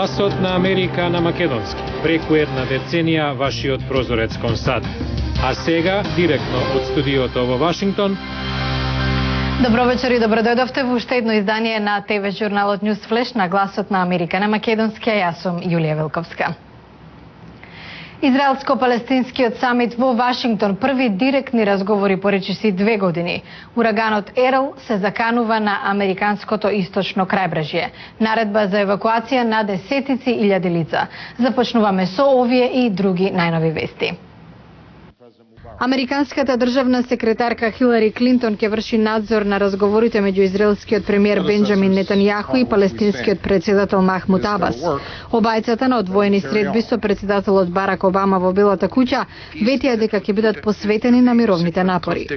Гласот на Америка на македонски. Преку една деценија вашиот прозорец кон САД. А сега, директно од студиото во Вашингтон. Добро вечер и добро дојдовте во уште едно издание на ТВ журналот News Flash на Гласот на Америка на македонски, а јас сум Јулија Велковска. Израелско-палестинскиот самит во Вашингтон, први директни разговори по речиси 2 години. Ураганот Ерл се заканува на американското источно крајбрежје. Наредба за евакуација на десетици илјади лица. Започнуваме со овие и други најнови вести. Американската државна секретарка Хилари Клинтон ќе врши надзор на разговорите меѓу израелскиот премиер Бенџамин Нетањаху и палестинскиот председател Махмуд Абас. Обајцата на одвоени средби со председателот Барак Обама во Белата куќа ветија дека ќе бидат посветени на мировните напори.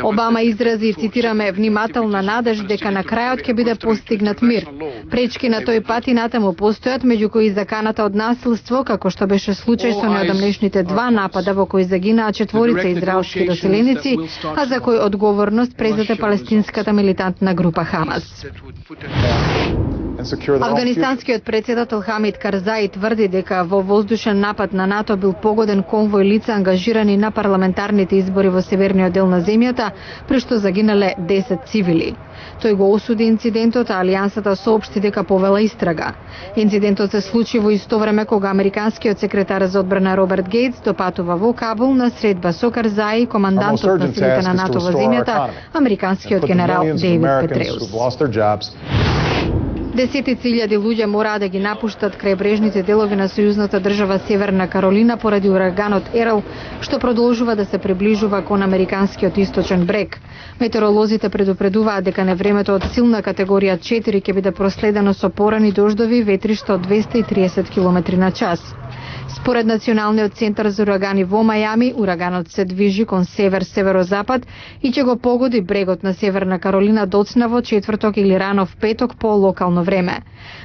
Обама изрази, цитираме, внимателна надеж дека на крајот ќе биде постигнат мир. Пречки на тој пат и натаму постојат, меѓу кои заканата од насилство, како што беше случај со неодамнешните 2 напада во кои загинаа 4 израелски доселеници, а за кој одговорност презеде палестинската милитантна група Хамас. Афганистанскиот председател Хамид Карзаи тврди дека во воздушен напад на НАТО бил погоден конвој лица ангажирани на парламентарните избори во северниот дел на земјата, при што загинале 10 цивили. Тој го осуди инцидентот, а Алијансата соопшти дека повела истрага. Инцидентот се случи во исто време кога американскиот секретар за одбрана Роберт Гейтс допатува во Кабул на средба со Карзаи и командантот на силите на НАТО во земјата, американскиот генерал Дейвид Петреус. Десетици илјади луѓе мораа да ги напуштат крајбрежните делови на сојузната држава Северна Каролина поради ураганот Ерл, што продолжува да се приближува кон американскиот источен брег. Метеоролозите предупредуваат дека невремето од силна категорија 4 ќе биде проследено со порани дождови и ветришта од 230 км на час. Според Националниот центар за урагани во Мајами, ураганот се движи кон север-северозапад и ќе го погоди брегот на Северна Каролина доцна во четврток или рано в петок по локално време.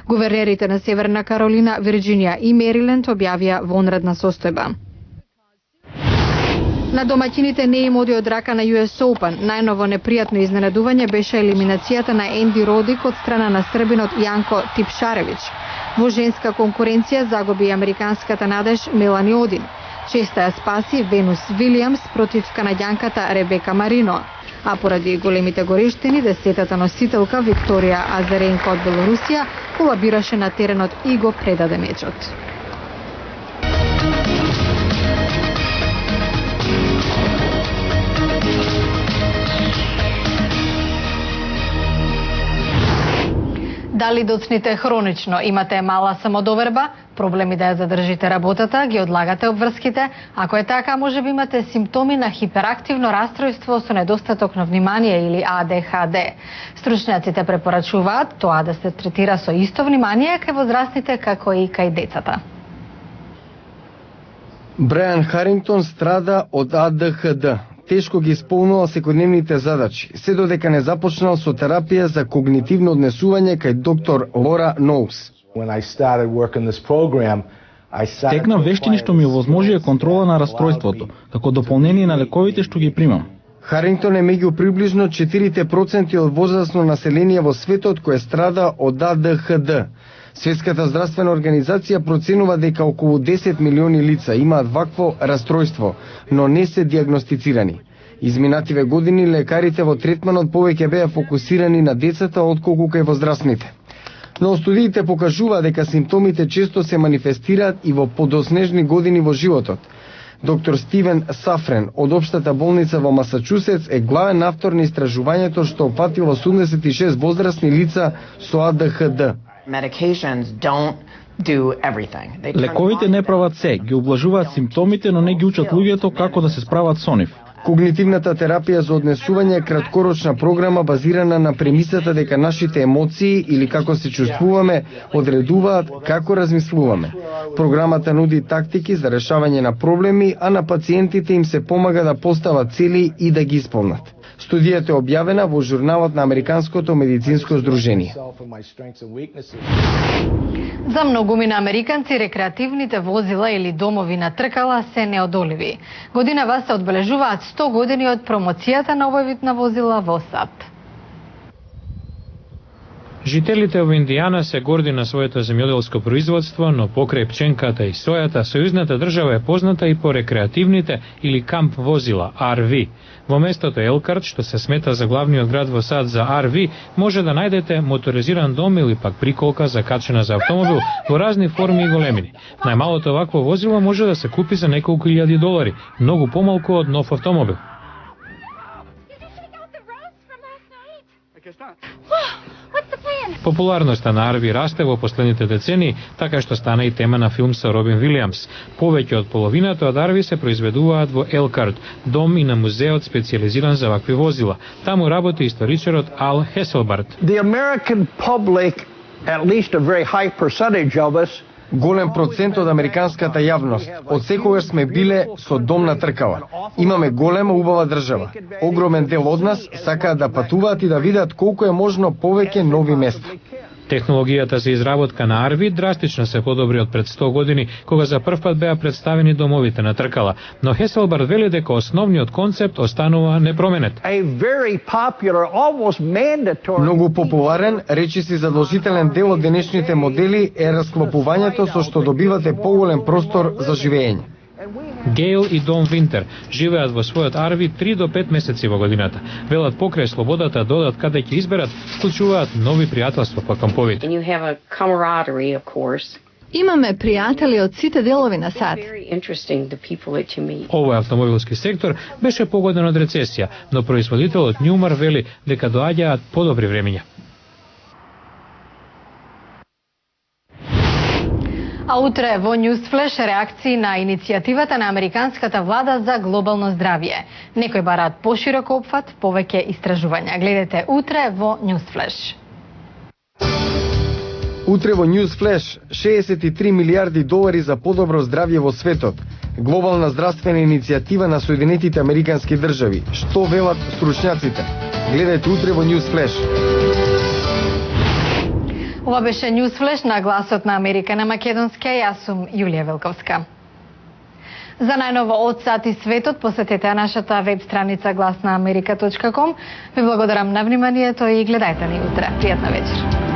Гувернерите на Северна Каролина, Вирџинија и Мериленд објавија вонредна состојба. На домаќините не им оди од рака на US Open. Најново непријатно изненадување беше елиминацијата на Енди Родик од страна на србинот Јанко Типшаревиќ. Во женска конкуренција загуби американската надеж Мелани Один. Честа ја спаси Венус Вилијамс против канаѓанката Ребека Марино. А поради големите горештини, 10-та носителка Викторија Азаренко од Белорусија колабираше на теренот и го предаде мечот. Дали доцните хронично имате мала самодоверба, проблеми да ја задржите работата, ги одлагате обврските? Ако е така, може би имате симптоми на хиперактивно растројство со недостаток на внимание или АДХД. Стручњаците препорачуваат тоа да се третира со исто внимание кај возрастните како и кај децата. Брајан Харингтон страда од АДХД. Тешко ги исполнувал секојдневните задачи, се додека не започнал со терапија за когнитивно однесување кај доктор Лора Ноус. Стекнав вештини што ми овозможија контрола на расстройството, како дополнение на лековите што ги примам. Харингтон е меѓу приближно 4% од возрастно население во светот кое страда од АДХД. Светската здравствена организација проценува дека околу 10 милиони лица имаат вакво расстройство, но не се диагностицирани. Изминативе години лекарите во третманот повеќе беа фокусирани на децата отколку кај возрастните. Но студиите покажува дека симптомите често се манифестираат и во подоснежни години во животот. Доктор Стивен Сафрен од Општата болница во Масачусетс е главен автор на истражувањето што опатило 86 возрастни лица со АДХД. Лековите не прават се, ги облажуваат симптомите, но не ги учат луѓето како да се справат со нив. Когнитивната терапија за однесување е краткорочна програма базирана на премисата дека нашите емоции или како се чувствуваме одредуваат како размислуваме. Програмата нуди тактики за решавање на проблеми, а на пациентите им се помага да постават цели и да ги исполнат. Студијата е објавена во журналот на Американското медицинско здружение. За многумина американци рекреативните возила или домови на тркала се неодоливи. Годинава се одбележуваат 100 години од промоцијата на овој вид на возила во САД. Жителите во Индијана се горди на своето земјоделско производство, но покрај пченката и сојата, сојузната држава е позната и по рекреативните или камп возила, RV. Во местото Елкарт, што се смета за главниот град во САД за RV, може да најдете моторизиран дом или пак приколка закачена за автомобил во разни форми и големини. Најмалото вакво возило може да се купи за неколку илјади долари, многу помалку од нов автомобил. Популарноста на RV расте во последните децении, така што стана и тема на филм со Робин Вилијамс. Повеќе од половината од RV се произведуваат во Елкарт, дом и на музеот специјализиран за вакви возила. Таму работи историчарот Ал Хеселбарт. The American public, at least a very high percentage of us, Голем процент од американската јавност. Од секогаш сме биле со дом на тркала. Имаме голема убава држава. Огромен дел од нас сакаат да патуваат и да видат колку е можно повеќе нови места. Технологијата за изработка на RV драстично се подобри од пред 100 години, кога за прв пат беа представени домовите на тркала. Но Хеселбарт вели дека основниот концепт останува непроменет. a very popular, almost mandatory. Многу популарен, речиси задолжителен дел од денешните модели е расклопувањето со што добивате поголем простор за живење. Гейл и Дон Винтер живеат во својот RV 3 до 5 месеци во годината. Велат покрај слободата да одат каде ќе изберат, вклучуваат нови пријателства по камповите. And you have a camaraderie, of course. Имаме пријатели од сите делови на САД. Very interesting, the people that you meet. Овој автомобилски сектор беше погоден од рецесија, но производителот Newmar вели дека доаѓаат подобри времиња. А утре во Newsflash реакции на иницијативата на американската влада за глобално здравје. Некои бараат поширок опфат, повеќе истражувања. Гледате утре во Newsflash. Утре во Newsflash 63 милиарди долари за подобро здравје во светот. Глобална здравствена иницијатива на Соединетите Американски држави. Што велат стручњаците? Гледате утре во Newsflash. Ова беше Newsflash на гласот на Америка на македонски, а јас сум Јулија Велковска. За најново од САД и светот посетете нашата веб страница гласнааmerika.com. Ви благодарам на вниманието и гледајте ни утре. Пријатна вечер.